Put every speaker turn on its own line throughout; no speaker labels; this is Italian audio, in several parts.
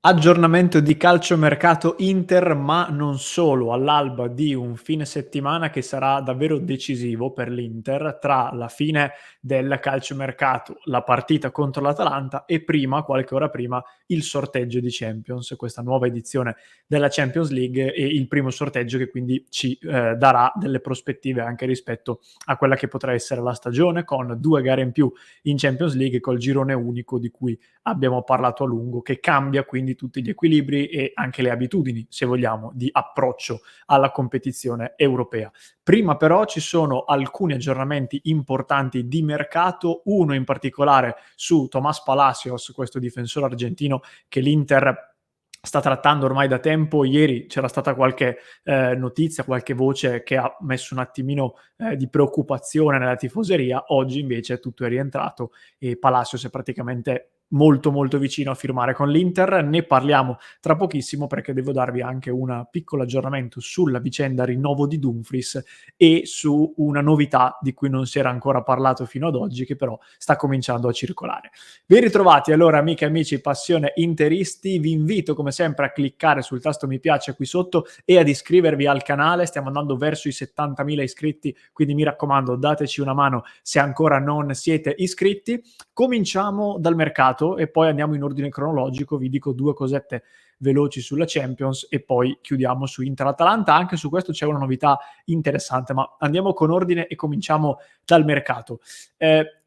Aggiornamento di calciomercato Inter, ma non solo, all'alba di un fine settimana che sarà davvero decisivo per l'Inter tra la fine del calciomercato, la partita contro l'Atalanta e prima, qualche ora prima, il sorteggio di Champions, questa nuova edizione della Champions League e il primo sorteggio che quindi ci darà delle prospettive anche rispetto a quella che potrà essere la stagione, con 2 gare in più in Champions League col girone unico di cui abbiamo parlato a lungo, che cambia quindi tutti gli equilibri e anche le abitudini, se vogliamo, di approccio alla competizione europea. Prima però ci sono alcuni aggiornamenti importanti di mercato, uno in particolare su Tomás Palacios, questo difensore argentino che l'Inter sta trattando ormai da tempo. Ieri c'era stata qualche notizia, qualche voce che ha messo un attimino di preoccupazione nella tifoseria. Oggi invece tutto è rientrato e Palacios è praticamente molto molto vicino a firmare con l'Inter. Ne parliamo tra pochissimo perché devo darvi anche un piccolo aggiornamento sulla vicenda rinnovo di Dumfries e su una novità di cui non si era ancora parlato fino ad oggi, che però sta cominciando a circolare. Ben ritrovati allora amiche e amici passione interisti, vi invito come sempre a cliccare sul tasto mi piace qui sotto e ad iscrivervi al canale. Stiamo andando verso i 70.000 iscritti, quindi mi raccomando dateci una mano se ancora non siete iscritti. Cominciamo dal mercato e poi andiamo in ordine cronologico, vi dico due cosette veloci sulla Champions e poi chiudiamo su Inter-Atalanta. Anche su questo c'è una novità interessante, ma andiamo con ordine e cominciamo dal mercato.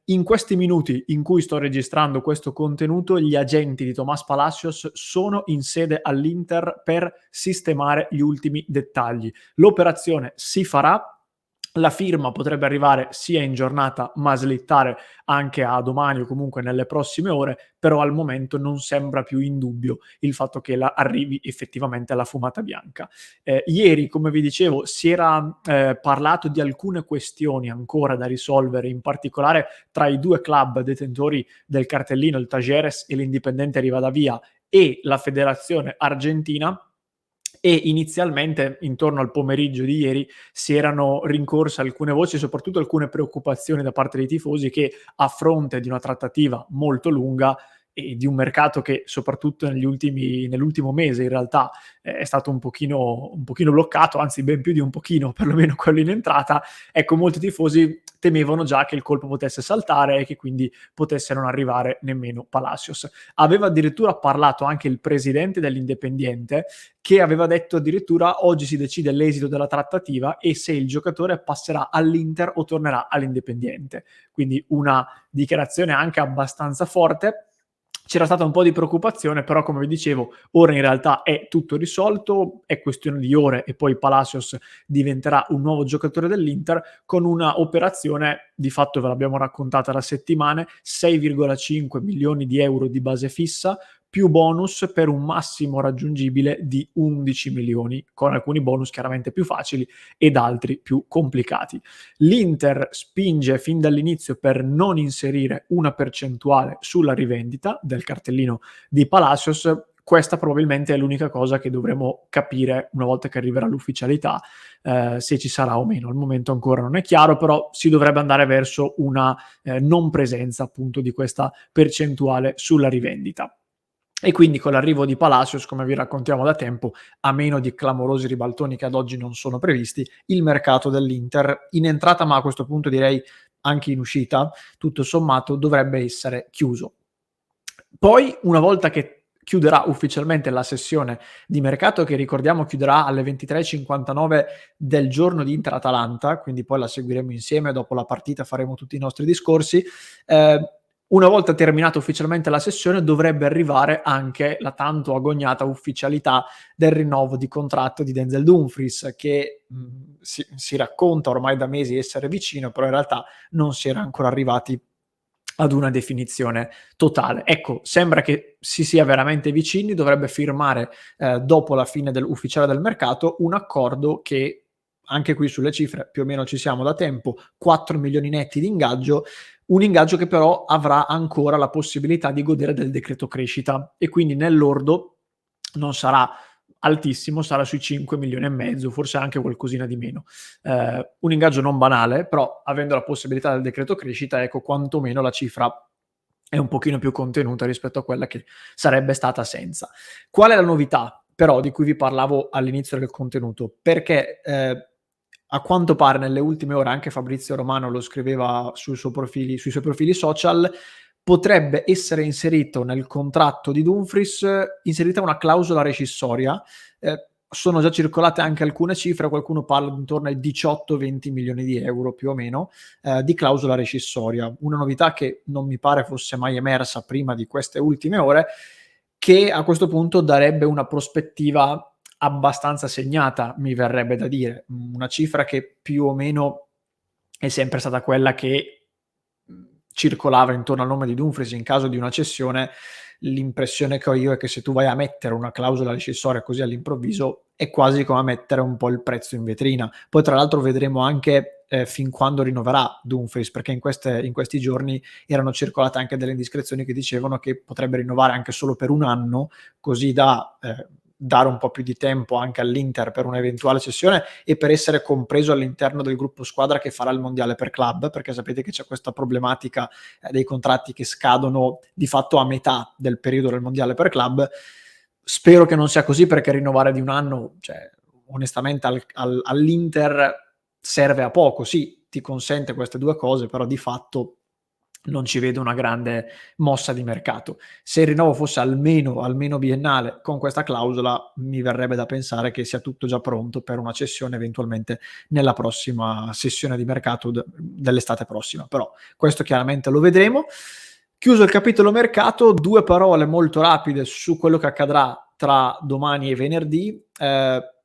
In questi minuti in cui sto registrando questo contenuto, gli agenti di Tomás Palacios sono in sede all'Inter per sistemare gli ultimi dettagli. L'operazione si farà. La firma potrebbe arrivare sia in giornata, ma slittare anche a domani o comunque nelle prossime ore, però al momento non sembra più in dubbio il fatto che arrivi effettivamente alla fumata bianca. Ieri, come vi dicevo, si era parlato di alcune questioni ancora da risolvere, in particolare tra i due club detentori del cartellino, il Tajeres e l'Indipendente Rivadavia, e la federazione argentina. E inizialmente, intorno al pomeriggio di ieri, si erano rincorse alcune voci, soprattutto alcune preoccupazioni da parte dei tifosi che, a fronte di una trattativa molto lunga e di un mercato che soprattutto nell'ultimo mese in realtà è stato un pochino bloccato, anzi ben più di un pochino, perlomeno quello in entrata, ecco, molti tifosi temevano già che il colpo potesse saltare e che quindi potesse non arrivare nemmeno Palacios. Aveva addirittura parlato anche il presidente dell'Independiente, che aveva detto addirittura oggi si decide l'esito della trattativa e se il giocatore passerà all'Inter o tornerà all'Independiente. Quindi una dichiarazione anche abbastanza forte. C'era stata un po' di preoccupazione, però come vi dicevo, ora in realtà è tutto risolto, è questione di ore e poi Palacios diventerà un nuovo giocatore dell'Inter con una operazione, di fatto ve l'abbiamo raccontata da settimane, 6,5 milioni di euro di base fissa, più bonus per un massimo raggiungibile di 11 milioni, con alcuni bonus chiaramente più facili ed altri più complicati. L'Inter spinge fin dall'inizio per non inserire una percentuale sulla rivendita del cartellino di Palacios. Questa probabilmente è l'unica cosa che dovremo capire una volta che arriverà l'ufficialità, se ci sarà o meno. Al momento ancora non è chiaro, però si dovrebbe andare verso una non presenza appunto di questa percentuale sulla rivendita. E quindi con l'arrivo di Palacios, come vi raccontiamo da tempo, a meno di clamorosi ribaltoni che ad oggi non sono previsti, il mercato dell'Inter in entrata, ma a questo punto direi anche in uscita, tutto sommato dovrebbe essere chiuso. Poi, una volta che chiuderà ufficialmente la sessione di mercato, che ricordiamo chiuderà alle 23:59 del giorno di Inter-Atalanta, quindi poi la seguiremo insieme, dopo la partita faremo tutti i nostri discorsi, una volta terminata ufficialmente la sessione dovrebbe arrivare anche la tanto agognata ufficialità del rinnovo di contratto di Denzel Dumfries, che si racconta ormai da mesi essere vicino, però in realtà non si era ancora arrivati ad una definizione totale. Ecco, sembra che si sia veramente vicini, dovrebbe firmare dopo la fine ufficiale del mercato un accordo che, anche qui sulle cifre più o meno ci siamo da tempo, 4 milioni netti di ingaggio, un ingaggio che però avrà ancora la possibilità di godere del decreto crescita e quindi nell'ordo non sarà altissimo, sarà sui 5 milioni e mezzo, forse anche qualcosina di meno. Un ingaggio non banale, però avendo la possibilità del decreto crescita, ecco, quantomeno la cifra è un pochino più contenuta rispetto a quella che sarebbe stata senza. Qual è la novità però di cui vi parlavo all'inizio del contenuto? Perché, a quanto pare nelle ultime ore anche Fabrizio Romano lo scriveva sui suoi profili social, potrebbe essere inserito nel contratto di Dumfries inserita una clausola rescissoria. Sono già circolate anche alcune cifre, qualcuno parla di intorno ai 18-20 milioni di euro più o meno, di clausola rescissoria. Una novità che non mi pare fosse mai emersa prima di queste ultime ore, che a questo punto darebbe una prospettiva abbastanza segnata, mi verrebbe da dire. Una cifra che più o meno è sempre stata quella che circolava intorno al nome di Dumfries in caso di una cessione. L'impressione che ho io è che se tu vai a mettere una clausola rescissoria così all'improvviso è quasi come a mettere un po' il prezzo in vetrina. Poi tra l'altro vedremo anche fin quando rinnoverà Dumfries, perché in questi giorni erano circolate anche delle indiscrezioni che dicevano che potrebbe rinnovare anche solo per un anno, così da dare un po' più di tempo anche all'Inter per un'eventuale cessione e per essere compreso all'interno del gruppo squadra che farà il mondiale per club, perché sapete che c'è questa problematica dei contratti che scadono di fatto a metà del periodo del mondiale per club. Spero che non sia così, perché rinnovare di un anno, cioè, onestamente all'Inter serve a poco. Sì, ti consente queste due cose, però di fatto non ci vedo una grande mossa di mercato. Se il rinnovo fosse almeno biennale con questa clausola, mi verrebbe da pensare che sia tutto già pronto per una cessione eventualmente nella prossima sessione di mercato dell'estate prossima. Però questo chiaramente lo vedremo. Chiuso il capitolo mercato, due parole molto rapide su quello che accadrà tra domani e venerdì.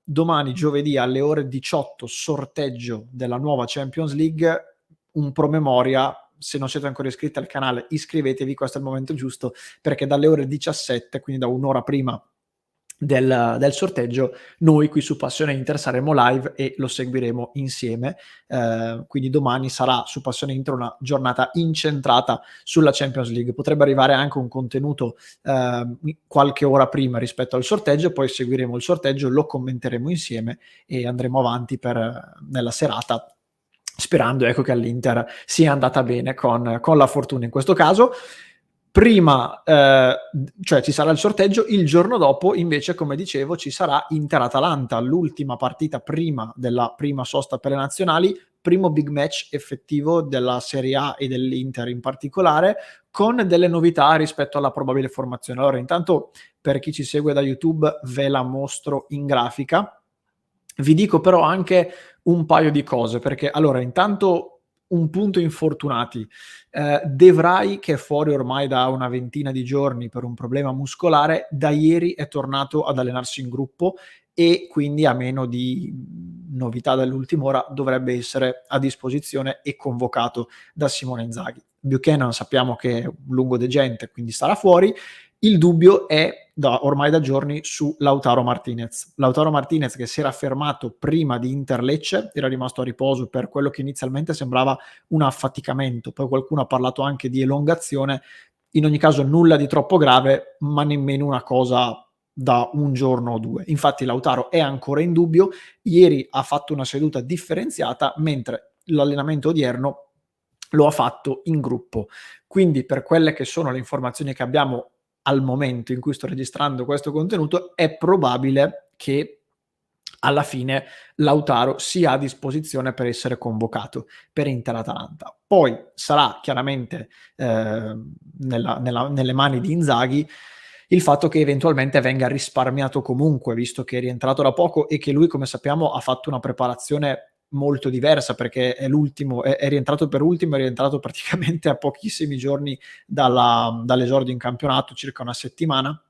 Domani, giovedì, alle ore 18, sorteggio della nuova Champions League, un promemoria. Se non siete ancora iscritti al canale, iscrivetevi, questo è il momento giusto, perché dalle ore 17, quindi da un'ora prima del sorteggio, noi qui su Passione Inter saremo live e lo seguiremo insieme. Quindi domani sarà su Passione Inter una giornata incentrata sulla Champions League. Potrebbe arrivare anche un contenuto qualche ora prima rispetto al sorteggio, poi seguiremo il sorteggio, lo commenteremo insieme e andremo avanti nella serata, sperando, ecco, che all'Inter sia andata bene con la fortuna in questo caso. Prima, cioè ci sarà il sorteggio, il giorno dopo invece, come dicevo, ci sarà Inter-Atalanta, l'ultima partita prima della prima sosta per le nazionali, primo big match effettivo della Serie A e dell'Inter in particolare, con delle novità rispetto alla probabile formazione. Allora, intanto, per chi ci segue da YouTube, ve la mostro in grafica. Vi dico però anche un paio di cose, perché allora, intanto, un punto infortunati. De Vrij, che è fuori ormai da una ventina di giorni per un problema muscolare, da ieri è tornato ad allenarsi in gruppo e quindi, a meno di novità dell'ultima ora, dovrebbe essere a disposizione e convocato da Simone Inzaghi. Buchanan sappiamo che è un lungodegente, quindi sarà fuori. Il dubbio è ormai da giorni su Lautaro Martinez. Lautaro Martinez, che si era fermato prima di Inter-Lecce, era rimasto a riposo per quello che inizialmente sembrava un affaticamento, poi qualcuno ha parlato anche di elongazione. In ogni caso nulla di troppo grave, ma nemmeno una cosa da un giorno o due. Infatti Lautaro è ancora in dubbio. Ieri ha fatto una seduta differenziata, mentre l'allenamento odierno lo ha fatto in gruppo. Quindi, per quelle che sono le informazioni che abbiamo al momento in cui sto registrando questo contenuto, è probabile che alla fine Lautaro sia a disposizione per essere convocato per Inter-Atalanta. Poi sarà chiaramente nelle mani di Inzaghi il fatto che eventualmente venga risparmiato comunque, visto che è rientrato da poco e che lui, come sappiamo, ha fatto una preparazione molto diversa, perché è rientrato per ultimo, è rientrato praticamente a pochissimi giorni dall'esordio in campionato, circa una settimana.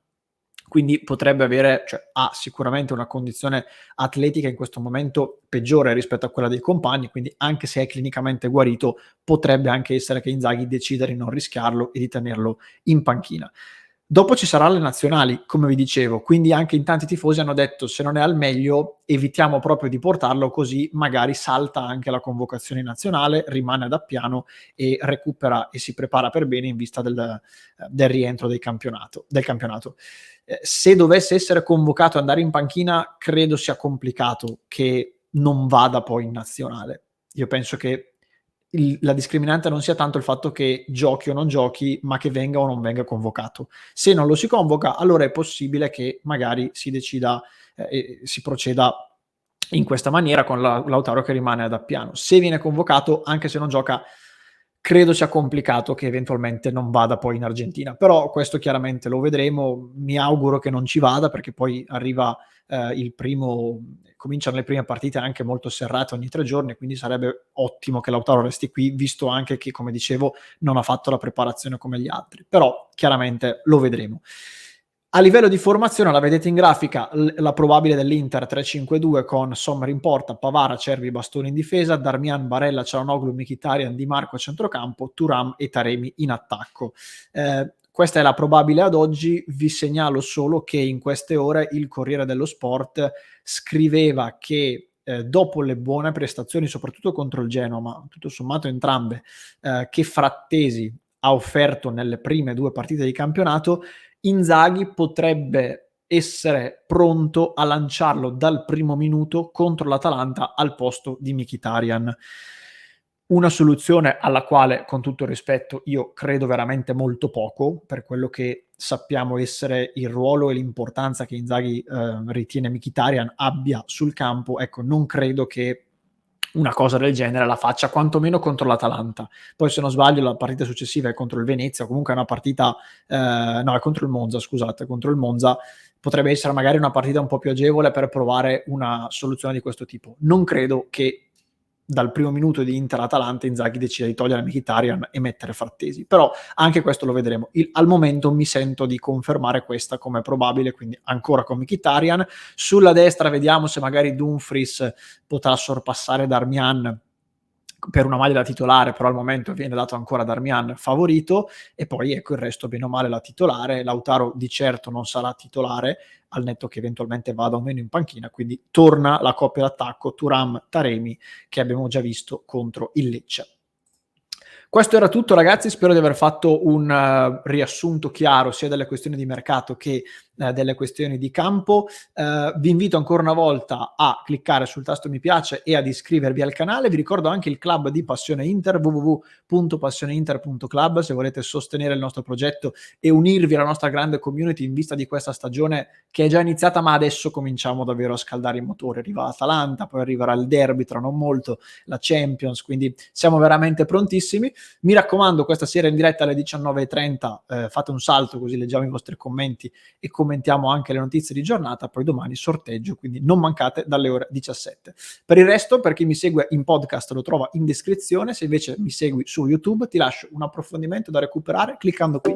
Quindi potrebbe avere, cioè ha sicuramente una condizione atletica in questo momento peggiore rispetto a quella dei compagni, quindi anche se è clinicamente guarito, potrebbe anche essere che Inzaghi decida di non rischiarlo e di tenerlo in panchina. Dopo ci saranno le nazionali, come vi dicevo, quindi anche in tanti tifosi hanno detto: se non è al meglio evitiamo proprio di portarlo, così magari salta anche la convocazione nazionale, rimane ad Appiano e recupera e si prepara per bene in vista del rientro del campionato. Se dovesse essere convocato e andare in panchina, credo sia complicato che non vada poi in nazionale. Io penso che la discriminante non sia tanto il fatto che giochi o non giochi, ma che venga o non venga convocato. Se non lo si convoca, allora è possibile che magari si decida e si proceda in questa maniera con Lautaro che rimane ad Appiano. Se viene convocato, anche se non gioca, credo sia complicato che eventualmente non vada poi in Argentina, però questo chiaramente lo vedremo. Mi auguro che non ci vada, perché poi arriva cominciano le prime partite anche molto serrate ogni 3 giorni, quindi sarebbe ottimo che Lautaro resti qui, visto anche che, come dicevo, non ha fatto la preparazione come gli altri, però chiaramente lo vedremo. A livello di formazione, la vedete in grafica, la probabile dell'Inter 3-5-2 con Sommer in porta, Pavard, Acerbi, Bastoni in difesa, Darmian, Barella, Çalhanoğlu, Mkhitaryan, Di Marco a centrocampo, Thuram e Taremi in attacco. Questa è la probabile ad oggi. Vi segnalo solo che in queste ore il Corriere dello Sport scriveva che dopo le buone prestazioni, soprattutto contro il Genoa, ma tutto sommato entrambe, che Frattesi ha offerto nelle prime 2 partite di campionato, Inzaghi potrebbe essere pronto a lanciarlo dal primo minuto contro l'Atalanta al posto di Mkhitaryan. Una soluzione alla quale, con tutto il rispetto, io credo veramente molto poco, per quello che sappiamo essere il ruolo e l'importanza che Inzaghi ritiene Mkhitaryan abbia sul campo. Ecco, non credo che una cosa del genere la faccia, quantomeno contro l'Atalanta. Poi, se non sbaglio, la partita successiva è contro il Venezia, comunque è una partita no, è contro il Monza, scusate, contro il Monza. Potrebbe essere magari una partita un po' più agevole per provare una soluzione di questo tipo. Non credo che dal primo minuto di Inter-Atalanta Inzaghi decida di togliere Mkhitaryan e mettere Frattesi, però anche questo lo vedremo. Al momento mi sento di confermare questa come probabile, quindi ancora con Mkhitaryan. Sulla destra vediamo se magari Dumfries potrà sorpassare Darmian per una maglia da titolare, però al momento viene dato ancora Darmian favorito, e poi ecco il resto bene o male la titolare. Lautaro di certo non sarà titolare, al netto che eventualmente vada o meno in panchina, quindi torna la coppia d'attacco Thuram-Taremi che abbiamo già visto contro il Lecce. Questo era tutto, ragazzi. Spero di aver fatto un riassunto chiaro sia delle questioni di mercato che delle questioni di campo. Vi invito ancora una volta a cliccare sul tasto mi piace e ad iscrivervi al canale. Vi ricordo anche il club di Passione Inter, www.passioneinter.club, se volete sostenere il nostro progetto e unirvi alla nostra grande community in vista di questa stagione che è già iniziata, ma adesso cominciamo davvero a scaldare i motori. Arriva l'Atalanta, poi arriverà il derby tra non molto, la Champions, quindi siamo veramente prontissimi. Mi raccomando, questa sera in diretta alle 19:30 fate un salto, così leggiamo i vostri commenti e commentiamo anche le notizie di giornata. Poi domani sorteggio, quindi non mancate dalle ore 17. Per il resto, per chi mi segue in podcast lo trova in descrizione, se invece mi segui su YouTube ti lascio un approfondimento da recuperare cliccando qui.